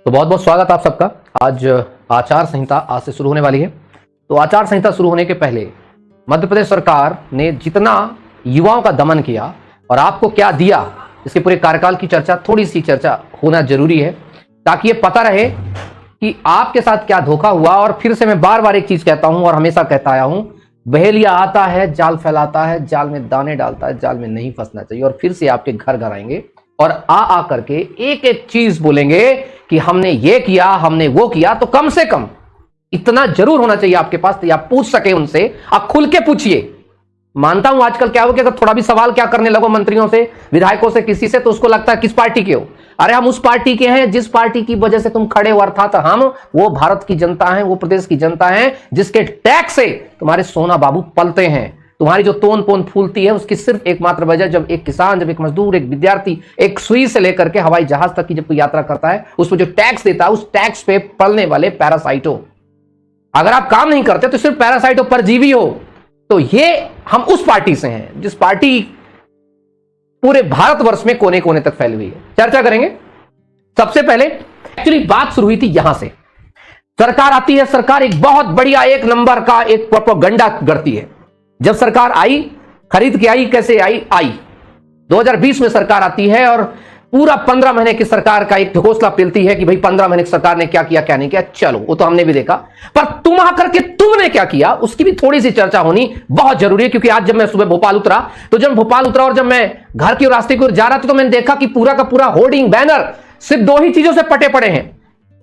तो बहुत बहुत स्वागत आप सबका। आज आचार संहिता आज से शुरू होने वाली है। तो आचार संहिता शुरू होने के पहले मध्य प्रदेश सरकार ने जितना युवाओं का दमन किया और आपको क्या दिया, इसके पूरे कार्यकाल की चर्चा, थोड़ी सी चर्चा होना जरूरी है ताकि ये पता रहे कि आपके साथ क्या धोखा हुआ। और फिर से मैं बार बार एक चीज कहता हूं और हमेशा कहता आया हूं, बहेलिया आता है, जाल फैलाता है, जाल में दाने डालता है, जाल में नहीं फंसना चाहिए। और फिर से आपके घर घर आएंगे और आ करके एक एक चीज बोलेंगे कि हमने ये किया, हमने वो किया। तो कम से कम इतना जरूर होना चाहिए आपके पास, तो आप पूछ सके उनसे, आप खुल के पूछिए। मानता हूं आजकल क्या हो कि अगर थोड़ा भी सवाल क्या करने लगो मंत्रियों से, विधायकों से, किसी से, तो उसको लगता है किस पार्टी के हो। अरे हम उस पार्टी के हैं जिस पार्टी की वजह से तुम खड़े हो, अर्थात हम वो भारत की जनता है, वो प्रदेश की जनता है जिसके टैक्स से तुम्हारे सोना बाबू पलते हैं। तुम्हारी जो तोन पोन फूलती है उसकी सिर्फ एकमात्र वजह, जब एक किसान, जब एक मजदूर, एक विद्यार्थी एक सुई से लेकर के हवाई जहाज तक की जब कोई यात्रा करता है, उसमें जो टैक्स देता है, उस टैक्स पे पलने वाले पैरासाइटो। अगर आप काम नहीं करते तो सिर्फ पैरासाइटो, परजीवी हो। तो ये हम उस पार्टी से हैं जिस पार्टी पूरे भारतवर्ष में कोने कोने तक फैली हुई है। चर्चा करेंगे। सबसे पहले एक्चुअली बात शुरू हुई थी यहां से। सरकार आती है, सरकार एक बहुत बढ़िया एक नंबर का एक प्रोपेगेंडा करती है। जब सरकार आई, खरीद के आई, कैसे आई? 2020 में सरकार आती है और पूरा 15 महीने की सरकार का एक घोषणा मिलती है कि भाई 15 महीने की सरकार ने क्या किया, क्या नहीं किया। चलो वो तो हमने भी देखा, पर तुम आकर के तुमने क्या किया उसकी भी थोड़ी सी चर्चा होनी बहुत जरूरी है। क्योंकि आज जब मैं सुबह भोपाल उतरा, तो जब भोपाल उतरा और जब मैं घर की रास्ते की ओर जा रहा था, तो मैंने देखा कि पूरा का पूरा होर्डिंग, बैनर सिर्फ दो ही चीजों से पटे पड़े हैं,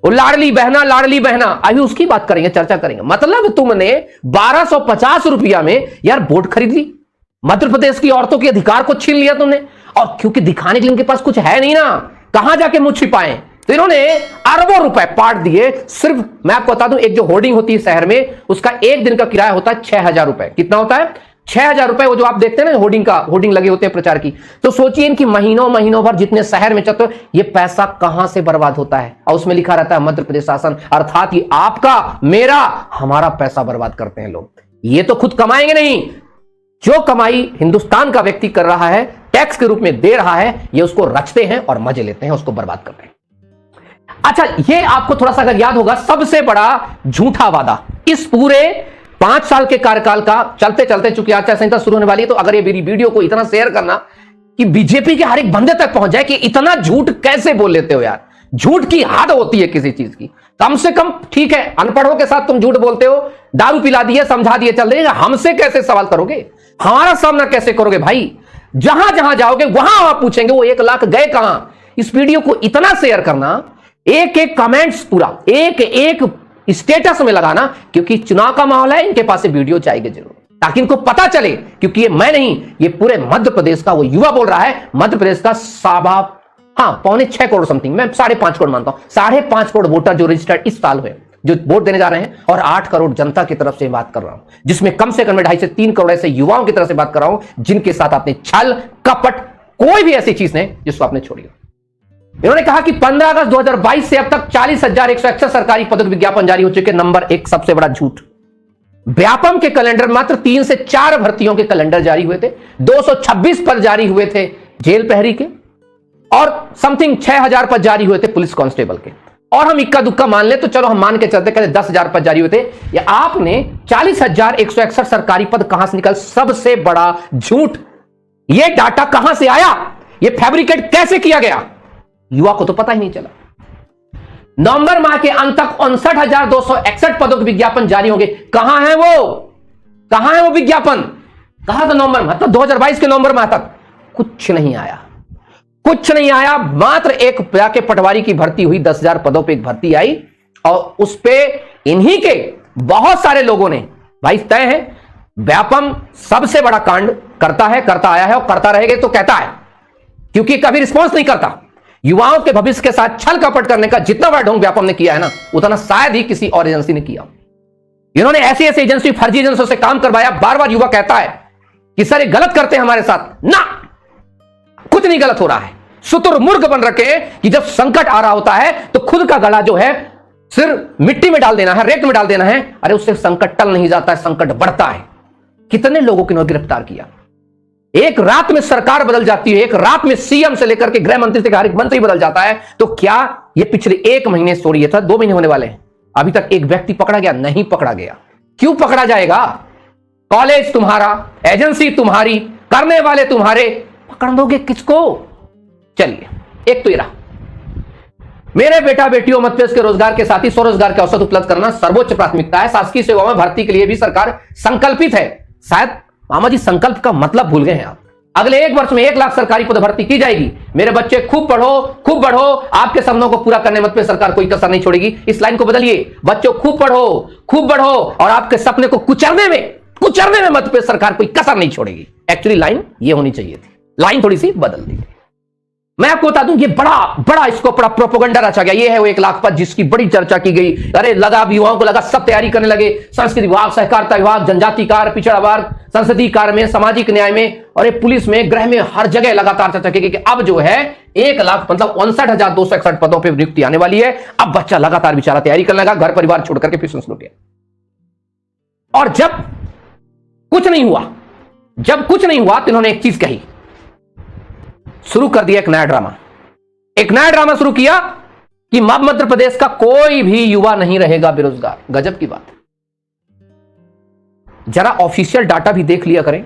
वो लाडली बहना, लाडली बहना। अभी उसकी बात करेंगे, चर्चा करेंगे। मतलब तुमने 1250 रुपया में यार वोट खरीद ली, मध्य प्रदेश की औरतों के अधिकार को छीन लिया तुमने। और क्योंकि दिखाने के लिए उनके पास कुछ है नहीं ना, कहां जाके मुंह छिपाएं, तो इन्होंने अरबों रुपए पाट दिए। सिर्फ मैं आपको बता दूं, एक जो होर्डिंग होती है शहर में, उसका एक दिन का किराया होता है 6000 रुपए। कितना होता है? 6000 रुपए। वो जो आप देखते हैं ना होर्डिंग लगे होते हैं प्रचार की, तो सोचिए इनकी महीनों महीनों भर जितने शहर में चलते, ये पैसा कहां से बर्बाद होता है। और उसमें लिखा रहता है मध्य प्रदेश शासन, अर्थात ये आपका, मेरा, हमारा पैसा बर्बाद करते हैं लोग। ये तो खुद कमाएंगे नहीं, जो कमाई हिंदुस्तान का व्यक्ति कर रहा है, टैक्स के रूप में दे रहा है, ये उसको रचते हैं और मजे लेते हैं, उसको बर्बाद करते हैं। अच्छा, ये आपको थोड़ा सा अगर याद होगा, सबसे बड़ा झूठा वादा इस पूरे 5 साल के कार्यकाल का, चलते चलते चूंकि आचार संहिता शुरू होने वाली है, तो अगर ये मेरी वीडियो को इतना शेयर करना कि बीजेपी के हर एक बंदे तक पहुंच जाए कि इतना झूठ कैसे बोल लेते हो यार। झूठ की हद होती है किसी चीज की। कम से कम ठीक है, अनपढ़ों के साथ तुम झूठ बोलते हो, दारू पिला दिए, समझा दिए, चल रही, हमसे कैसे सवाल करोगे, हमारा सामना कैसे करोगे भाई? जहां जहां जाओगे वहां आप पूछेंगे वो 1 लाख गए कहां। इस वीडियो को इतना शेयर करना, एक एक कमेंट्स पूरा एक एक स्टेटस में लगाना, क्योंकि चुनाव का माहौल है, इनके पास से वीडियो जाएगी जरूर, ताकि इनको पता चले। क्योंकि ये मैं नहीं, ये पूरे मध्य प्रदेश का वो युवा बोल रहा है, मध्य प्रदेश का 5.25 करोड़ समथिंग, मैं 5.5 करोड़ मानता हूं, 5.5 करोड़ वोटर जो रजिस्टर्ड इस साल हुए, जो वोट देने जा रहे हैं, और 8 करोड़ जनता की तरफ से बात कर रहा हूं, जिसमें कम से कम 2.5 से 3 करोड़ ऐसे युवाओं की तरफ से बात कर रहा हूं जिनके साथ आपने छल, कपट, कोई भी ऐसी चीज नहीं जिसको आपने छोड़ी। इन्होंने कहा कि 15 अगस्त 2022 से अब तक 40,161 सरकारी पदों विज्ञापन जारी हो चुके। नंबर 1 सबसे बड़ा झूठ। व्यापम के कैलेंडर मात्र 3 से 4 भर्तियों के कैलेंडर जारी हुए थे, 226 पद जारी हुए थे जेल प्रहरी के, और समथिंग 6000 पद जारी हुए थे पुलिस कांस्टेबल के। और हम इक्का दुक्का मान ले तो चलो हम मान के चलते, कहते 10,000 पद जारी हुए थे। या आपने 40,161 सरकारी पद कहां से निकल? सबसे बड़ा झूठ। यह डाटा कहां से आया? यह फैब्रिकेट कैसे किया गया? युवा को तो पता ही नहीं चला। नवंबर माह के अंत तक 59,261 पदों के विज्ञापन जारी होंगे। कहां है वो? कहां है वो विज्ञापन? कहा था नवंबर माह, तो 2022 के नवंबर माह तक कुछ नहीं आया, कुछ नहीं आया। मात्र एक जाके पटवारी की भर्ती हुई, 10,000 पदों पे एक भर्ती आई, और उस पे इन्हीं के बहुत सारे लोगों ने, भाई तय है, व्यापम सबसे बड़ा कांड करता है, करता आया है और करता रहेगा, तो कहता है, क्योंकि कभी रिस्पॉन्स नहीं करता। युवाओं के भविष्य के साथ छल कपट करने का जितना बड़ा ढोंग व्यापम ने किया है ना, उतना शायद ही किसी और एजेंसी ने किया। इन्होंने ऐसी ऐसी एजेंसी, फर्जी एजेंसियों से काम करवाया। बार बार युवा कहता है कि सर ये गलत करते हैं हमारे साथ। ना, कुछ नहीं गलत हो रहा है। शुतुरमुर्ग बन रखे कि जब संकट आ रहा होता है तो खुद का गला जो है सिर्फ मिट्टी में डाल देना है, रेत में डाल देना है। अरे उससे संकट टल नहीं जाता है, संकट बढ़ता है। कितने लोगों को गिरफ्तार किया। एक रात में सरकार बदल जाती है, एक रात में सीएम से लेकर के गृह मंत्री से हर एक मंत्री बदल जाता है, तो क्या ये पिछले 1 महीने छोड़िए, ये था 2 महीने होने वाले हैं, अभी तक एक व्यक्ति पकड़ा गया? नहीं पकड़ा गया। क्यों पकड़ा जाएगा? कॉलेज तुम्हारा, एजेंसी तुम्हारी, करने वाले तुम्हारे, पकड़ दोगे किसको? चलिए, एक तो ये रहा, मेरे बेटा बेटियों मध्य प्रदेश के रोजगार के साथ ही स्वरोजगार के अवसर उपलब्ध करना सर्वोच्च प्राथमिकता है। शासकीय सेवाओं में भर्ती के लिए भी सरकार संकल्पित है। शायद मामा जी संकल्प का मतलब भूल गए हैं आप। अगले 1 वर्ष में 1 लाख सरकारी पद भर्ती की जाएगी। मेरे बच्चे खूब पढ़ो, खूब बढ़ो, आपके सपनों को पूरा करने मध्य प्रदेश सरकार कोई कसर नहीं छोड़ेगी। इस लाइन को बदलिए, बच्चों खूब पढ़ो, खूब बढ़ो और आपके सपने को कुचलने में मध्य प्रदेश सरकार कोई कसर नहीं छोड़ेगी। एक्चुअली लाइन ये होनी चाहिए थी, लाइन थोड़ी सी बदल दी। मैं आपको बता दूं, ये बड़ा इसको बड़ा प्रोपेगेंडा रचा गया। ये है वो 1 लाख पद जिसकी बड़ी चर्चा की गई। अरे लगा, युवाओं को लगा, सब तैयारी करने लगे। संस्कृति विभाग, सहकारिता विभाग, जनजाति कार्य, पिछड़ा वर्ग, संसदीय कार्य में, सामाजिक न्याय में और पुलिस में, गृह में, हर जगह लगातार चर्चा की गई कि अब जो है 1 लाख मतलब 59,261 पदों पर नियुक्ति आने वाली है। अब बच्चा लगातार बेचारा तैयारी करने लगा, घर परिवार छोड़ करके फिर लुट गया। और जब कुछ नहीं हुआ तो इन्होंने एक चीज कही, शुरू कर दिया एक नया ड्रामा शुरू किया कि मध्य प्रदेश का कोई भी युवा नहीं रहेगा बेरोजगार। गजब की बात है। जरा ऑफिशियल डाटा भी देख लिया करें,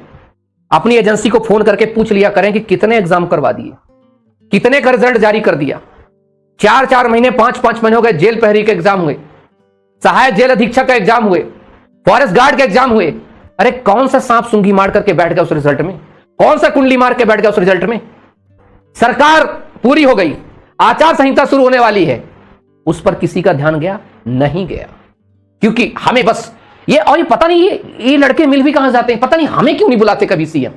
अपनी एजेंसी को फोन करके पूछ लिया करें कि कितने एग्जाम करवा दिए, कितने का रिजल्ट जारी कर दिया। 4-4 महीने, 5-5 महीने हो गए, जेल प्रहरी के एग्जाम हुए, सहायक जेल अधीक्षक का एग्जाम हुए, फॉरेस्ट गार्ड के एग्जाम हुए। अरे कौन सा सांप सूंघी मार करके बैठ गया उस रिजल्ट में? कौन सा कुंडली मार के बैठ गया उस रिजल्ट में? सरकार पूरी हो गई, आचार संहिता शुरू होने वाली है, उस पर किसी का ध्यान गया? नहीं गया। क्योंकि हमें बस ये पता नहीं ये लड़के मिल भी कहां जाते हैं, पता नहीं हमें क्यों नहीं बुलाते कभी सीएम,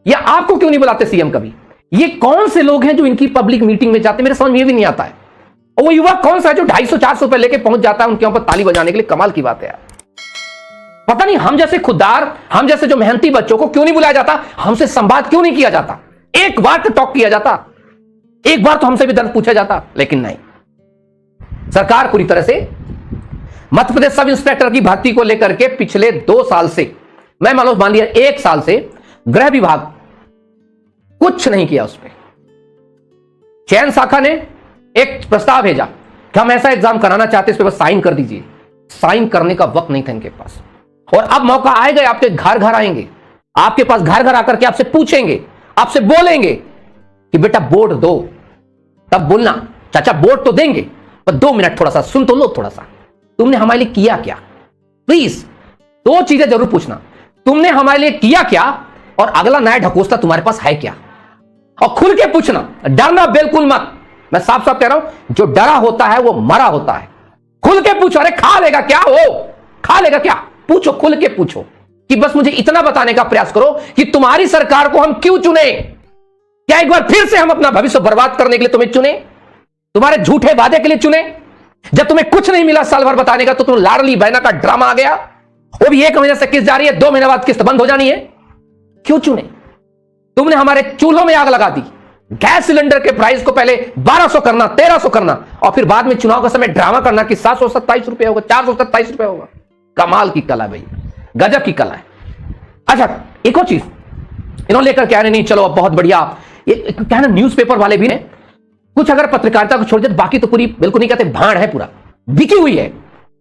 या आपको क्यों नहीं बुलाते सीएम कभी। ये कौन से लोग हैं जो इनकी पब्लिक मीटिंग में जाते हैं, मेरे समझ में भी नहीं आता है। और वो युवा कौन सा है जो 250-400 रुपए लेके पहुंच जाता है उनके ऊपर ताली बजाने के लिए? कमाल की बात है यार। पता नहीं हम जैसे खुददार, हम जैसे जो मेहनती बच्चों को क्यों नहीं बुलाया जाता, हमसे संवाद क्यों नहीं किया जाता, एक बार तो टॉक किया जाता, एक बार तो हमसे भी दर्द पूछा जाता। लेकिन नहीं, सरकार पूरी तरह से मध्य प्रदेश सब इंस्पेक्टर की भर्ती को लेकर के पिछले 2 साल से, मैं मान लिया 1 साल से, गृह विभाग कुछ नहीं किया। उस पर चयन शाखा ने एक प्रस्ताव भेजा कि हम ऐसा एग्जाम कराना चाहते हैं, इस पर बस साइन कर दीजिए। साइन करने का वक्त नहीं था इनके पास। और अब मौका आएगा, आपके घर आएंगे, आपके पास घर आकर के आपसे पूछेंगे, आपसे बोलेंगे कि बेटा बोर्ड दो। तब बोलना चाचा बोर्ड तो देंगे, पर 2 मिनट थोड़ा सा सुन तो लो, थोड़ा सा तुमने हमारे लिए किया क्या? प्लीज 2 चीजें जरूर पूछना, तुमने हमारे लिए किया क्या और अगला नया ढकोसला तुम्हारे पास है क्या? और खुल के पूछना, डरना बिल्कुल मत। मैं साफ साफ कह रहा हूं, जो डरा होता है वो मरा होता है। खुल के पूछो। अरे खा लेगा क्या वो, खा लेगा क्या? पूछो, खुल के पूछो कि बस मुझे इतना बताने का प्रयास करो कि तुम्हारी सरकार को हम क्यों चुने। क्या एक बार फिर से हम अपना भविष्य बर्बाद करने के लिए तुम्हें चुने? तुम्हारे झूठे वादे के लिए चुने? जब तुम्हें कुछ नहीं मिला साल भर बताने का, तो तुम लाडली बहना का ड्रामा आ गया, वो भी 1 महीने से किस्त जारी है, 2 महीने बाद किस्त बंद हो जानी है। क्यों चुने? तुमने हमारे चूल्हों में आग लगा दी। गैस सिलेंडर के प्राइस को पहले 1200 करना, 1300 करना, और फिर बाद में चुनाव का समय ड्रामा करना कि 727 रुपए होगा, 427 रुपए होगा। कमाल की कला भाई, गजब की कला है। अच्छा, एक और चीज इन्होंने लेकर के आए, नहीं चलो अब बहुत बढ़िया। ये क्या है ना, न्यूज़पेपर वाले भी ने कुछ अगर पत्रकारिता को छोड़ दे, बाकी तो पूरी बिल्कुल नहीं कहते, भाड़ है, पूरा बिकी हुई है।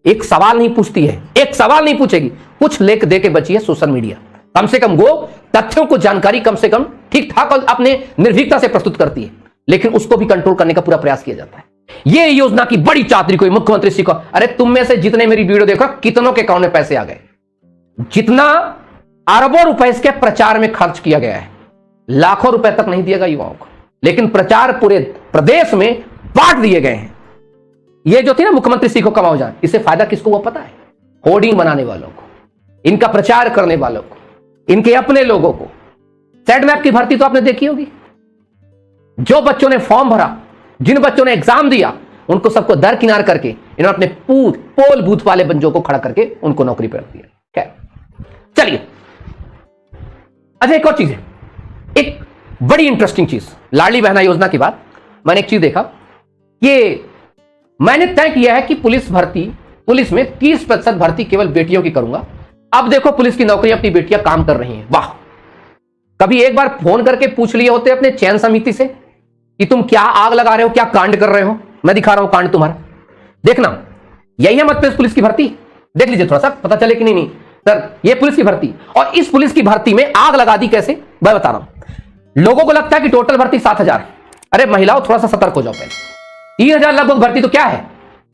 एक सवाल नहीं पूछती है, एक सवाल नहीं पूछेगी, कुछ लेख दे के बची है सोशल मीडिया। कम से कम वो तथ्यों को जानकारी कम से कम ठीक ठाक और अपने निर्भीकता से प्रस्तुत करती है, लेकिन उसको भी कंट्रोल करने का पूरा प्रयास किया जाता है। ये योजना की बड़ी चातरी कोई मुख्यमंत्री सीखो। अरे तुम में से जितने मेरी वीडियो देखो, कितनों के अकाउंट में पैसे आ गए? जितना अरबों रुपए इसके प्रचार में खर्च किया गया है, लाखों रुपए तक नहीं दिएगा युवाओं को, लेकिन प्रचार पूरे प्रदेश में बांट दिए गए हैं। ये जो थी ना मुख्यमंत्री सीखो कमाओ जाए, इससे फायदा किसको वो पता है? होर्डिंग बनाने वालों को, इनका प्रचार करने वालों को, इनके अपने लोगों को। सेट मैप की भर्ती तो आपने देखी होगी, जो बच्चों ने फॉर्म भरा, जिन बच्चों ने एग्जाम दिया, उनको सबको दरकिनार करके इन्होंने अपने पोल बूथ वाले बंजों को खड़ा करके उनको नौकरी पर रख दिया। खैर चलिए, अच्छा एक और चीज है, एक बड़ी इंटरेस्टिंग चीज, लाडली बहना योजना के बाद मैंने एक चीज देखा, ये मैंने तय किया है कि पुलिस में 30% भर्ती केवल बेटियों की करूंगा। अब देखो पुलिस की नौकरी अपनी बेटियां काम कर रही हैं। वाह, कभी एक बार फोन करके पूछ लिए होते अपने चयन समिति से कि तुम क्या आग लगा रहे हो, क्या कांड कर रहे हो? मैं दिखा रहा हूं कांड तुम्हारा, देखना। यही है मध्य प्रदेश पुलिस की भर्ती, देख लीजिए थोड़ा सा, पता चले कि नहीं सर ये पुलिस की भर्ती। और इस पुलिस की भर्ती में आग लगा दी कैसे, मैं बता रहा हूं। लोगों को लगता है कि टोटल भर्ती 7,000, अरे महिलाओं थोड़ा सा सतर्क हो जाओ पहले। 3,000 लगभग भर्ती तो क्या है,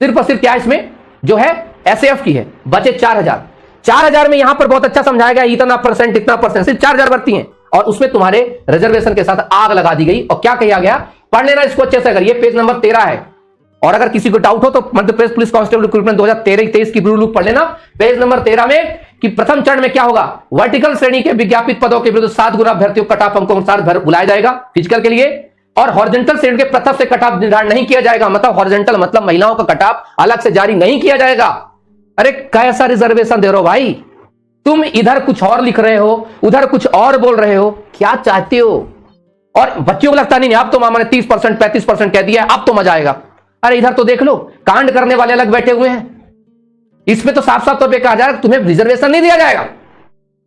सिर्फ और सिर्फ क्या है इसमें जो है एसएफ की है, बचे 4,000। 4,000 में यहां पर बहुत अच्छा समझाया गया, इतना परसेंट इतना परसेंट, सिर्फ 4,000 भर्ती है और उसमें तुम्हारे रिजर्वेशन के साथ आग लगा दी गई। और क्या कहा गया, पढ़ लेना इसको अच्छे से, अगर ये पेज नंबर 13 है और अगर किसी को डाउट हो तो Madhya Pradesh police constable recruitment 2013-23 की ब्लू बुक पढ़ लेना, पेज नंबर 13 में कि प्रथम चरण में क्या होगा, वर्टिकल श्रेणी के विज्ञापित पदों के विरुद्ध 7 गुना अभ्यर्थियों को कट ऑफ अंकों के साथ बुलाया जाएगा फिजिकल के लिए। और हॉरिजॉन्टल श्रेणी के प्रथम से कट ऑफ निर्धारण नहीं किया जाएगा, मतलब हॉरिजॉन्टल मतलब महिलाओं का कट ऑफ अलग से जारी नहीं किया जाएगा। अरे कैसा रिजर्वेशन दे रहे हो भाई, तुम इधर कुछ और लिख रहे हो, उधर कुछ और बोल रहे हो, क्या चाहते हो? और बच्चों को लगता नहीं अब तो मामा ने 30% 35% कह दिया, अब तो मजा आएगा। अरे इधर तो देख लो, कांड करने वाले अलग बैठे हुए हैं, इसमें तो साफ साफ तौर पे कहा जा रहा है तुम्हें रिजर्वेशन नहीं दिया जाएगा,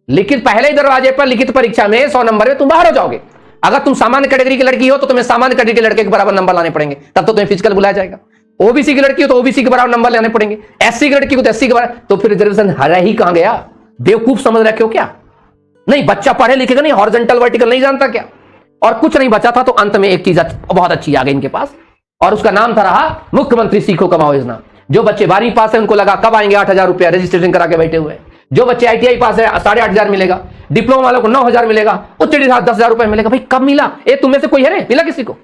लेकिन पहले ही दरवाजे पर लिखित परीक्षा में 100 नंबर में तुम बाहर हो जाओगे। अगर तुम सामान्य कैटेगरी की लड़की हो तो तुम्हें सामान्य कैटेगरी के लड़के के बराबर नंबर लाने पड़ेंगे, तब तो तुम्हें फिजिकल बुलाया जाएगा। ओबीसी की लड़की हो तो ओबीसी के बराबर नंबर लाने पड़ेंगे, एससी की लड़की को तो एससी के बराबर, तो फिर रिजर्वेशन हरा ही कहां गया? बेवकूफ समझ रखे हो क्या? नहीं, बच्चा पढ़े लिखेगा नहीं, हॉरिजॉन्टल वर्टिकल नहीं जानता क्या? और कुछ नहीं बचा था तो अंत में एक चीज बहुत अच्छी आ गई इनके पास, और उसका नाम था रहा मुख्यमंत्री सीखो कमाओ योजना। जो बच्चे 12वीं पास है उनको लगा कब आएंगे 8,000 रुपया, रजिस्ट्रेशन करा के बैठे हुए। जो बच्चे आईटीआई पास है 8,500 मिलेगा, डिप्लोमा वालों को 9,000 मिलेगा, उच्च 10,000 रुपए मिलेगा। भाई कब मिला? ये तुम में से कोई है रे, मिला किसी को?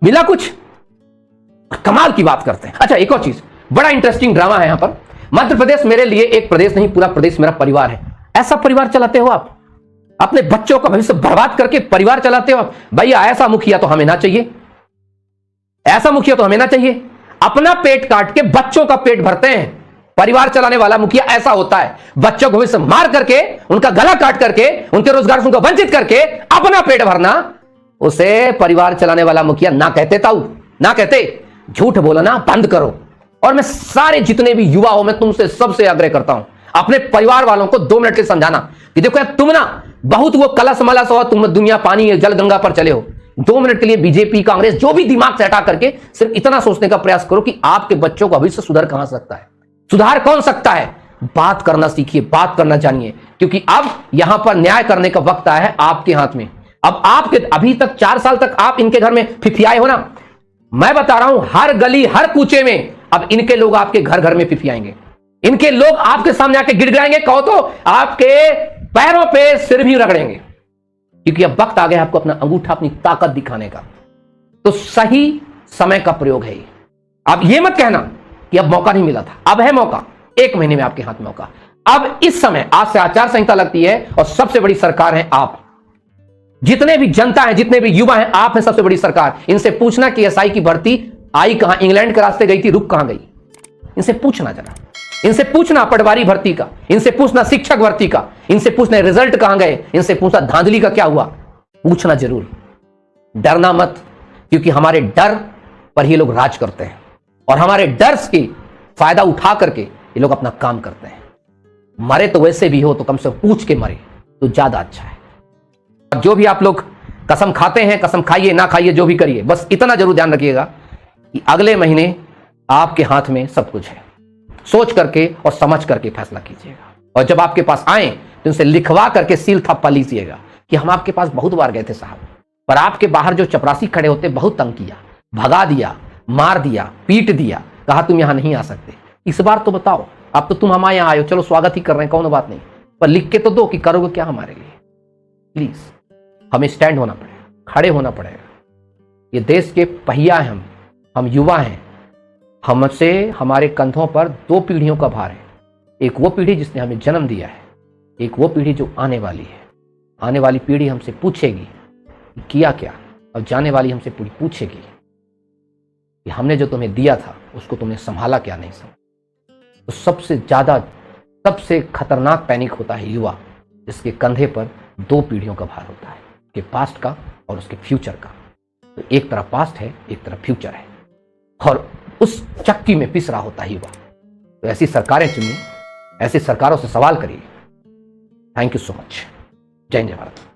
मिला कुछ? कमाल की बात करते हैं। अच्छा एक और चीज, बड़ा इंटरेस्टिंग ड्रामा है यहां पर। मध्य प्रदेश मेरे लिए एक प्रदेश नहीं, पूरा प्रदेश मेरा परिवार है। ऐसा परिवार चलाते हो आप, अपने बच्चों का भविष्य बर्बाद करके परिवार चलाते हो भैया। ऐसा मुखिया तो हमें ना चाहिए, ऐसा मुखिया तो हमें ना चाहिए। अपना पेट काट के बच्चों का पेट भरते हैं परिवार चलाने वाला मुखिया ऐसा होता है। बच्चों को भविष्य मार करके, उनका गला काट करके, उनके रोजगार से उनको वंचित करके अपना पेट भरना, उसे परिवार चलाने वाला मुखिया ना कहते। ताऊ ना कहते। झूठ बोलना बंद करो। और मैं सारे जितने भी युवा हो, मैं तुमसे सबसे आग्रह करता हूं, अपने परिवार वालों को 2 मिनट के समझाना कि देखो यार तुम ना बहुत वो कलश मलस हो, तुम दुनिया पानी जल गंगा पर चले हो। 2 मिनट के लिए बीजेपी कांग्रेस जो भी दिमाग से हटा करके सिर्फ इतना सोचने का प्रयास करो कि आपके बच्चों का भविष्य सुधर कहां सकता है, सुधार कौन सकता है। बात करना सीखिए, बात करना जानिए, क्योंकि अब यहां पर न्याय करने का वक्त आया है आपके हाथ में। अब आपके अभी तक 4 साल तक आप इनके घर में फिफियाए हो ना, मैं बता रहा हूं हर गली हर कूचे में अब इनके लोग आपके घर घर में फिफियाएंगे। इनके लोग आपके सामने आके गिड़गिड़ाएंगे, कहो तो आपके पैरों पे सिर भी रगड़ेंगे, क्योंकि अब वक्त आ गया आपको अपना अंगूठा, अपनी ताकत दिखाने का। तो सही समय का प्रयोग है ये। अब ये मत कहना कि अब मौका नहीं मिला था, अब है मौका। 1 महीने में आपके हाथ में मौका। अब इस समय आज से आचार संहिता लगती है और सबसे बड़ी सरकार है आप। जितने भी जनता है, जितने भी युवा हैं, आप हैं सबसे बड़ी सरकार। इनसे पूछना कि एसआई की भर्ती आई कहां, इंग्लैंड के रास्ते गई थी, रुक कहां गई? इनसे पूछना जरा, इनसे पूछना पटवारी भर्ती का, इनसे पूछना शिक्षक भर्ती का, इनसे पूछना रिजल्ट कहां गए, इनसे पूछना धांधली का क्या हुआ। पूछना जरूर, डरना मत, क्योंकि हमारे डर पर ये लोग राज करते हैं और हमारे डर की फायदा उठा करके ये लोग अपना काम करते हैं। मरे तो वैसे भी हो तो कम से कम पूछ के मरे तो ज्यादा अच्छा है। जो भी आप लोग कसम खाते हैं, कसम खाइए ना खाइए, जो भी करिए, बस इतना जरूर ध्यान रखिएगा कि अगले महीने आपके हाथ में सब कुछ है। सोच करके और समझ करके फैसला कीजिएगा, और जब आपके पास आए तो उनसे लिखवा करके सील थप्पा लीजिएगा कि हम आपके पास बहुत बार गए थे साहब, पर आपके बाहर जो चपरासी खड़े होते बहुत तंग किया, भगा दिया, मार दिया, पीट दिया, कहा तुम यहां नहीं आ सकते। इस बार तो बताओ, अब तो तुम हमारे यहां आए हो, चलो स्वागत ही कर रहे हैं, कौन बात नहीं, पर लिख के तो दो कि करोगे क्या हमारे लिए। प्लीज हमें स्टैंड होना पड़ेगा, खड़े होना पड़ेगा। ये देश के पहिया हैं हम युवा हैं। हमसे हमारे कंधों पर 2 पीढ़ियों का भार है। एक वो पीढ़ी जिसने हमें जन्म दिया है, एक वो पीढ़ी जो आने वाली है। आने वाली पीढ़ी हमसे पूछेगी किया क्या, और जाने वाली हमसे पूछेगी कि हमने जो तुम्हें दिया था उसको तुमने संभाला क्या नहीं संभाला। तो सबसे ज्यादा, सबसे खतरनाक पैनिक होता है युवा, जिसके कंधे पर 2 पीढ़ियों का भार होता है, उसके पास्ट का और उसके फ्यूचर का। तो एक तरफ पास्ट है, एक तरफ फ्यूचर है, और उस चक्की में पिस रहा होता है युवा। तो ऐसी सरकारें चुनिए, ऐसी सरकारों से सवाल करिए। Thank you so much. जय हिंद जय भारत।